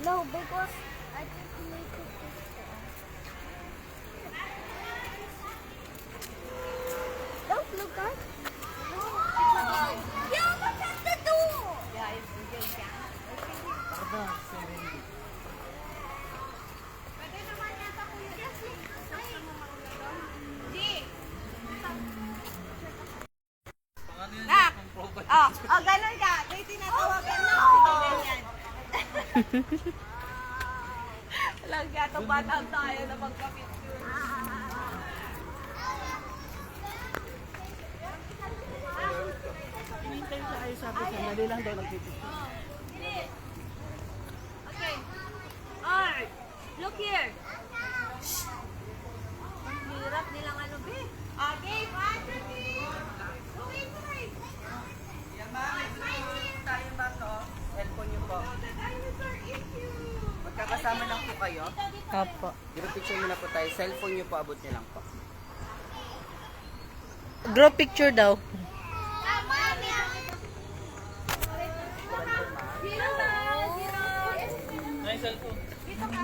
No, because I just make it picture. Don't look at. No. Yeah, look at the door. Yeah, it's good. Pardon, 70. Pwede naman yata kuya. Yes, Nak! Oh, ganun ka. May tinatawagan na. Ganyan. Lang yata batang tayo na magka-picture. Hinintay siya ay sabi siya, mali lang daw nagpipicture. Okay. Alright. Look here. Ang hirap nilang ano, be. Okay, watch me. Wait, wait. Tayo ba to? Cellphone niyo po. The dinosaur is you. Magkakasama lang po kayo. Apo. Group picture muna po tayo. Cellphone niyo po, abot niyo lang po. Group picture daw. Zero. Ay, cellphone. Dito ka.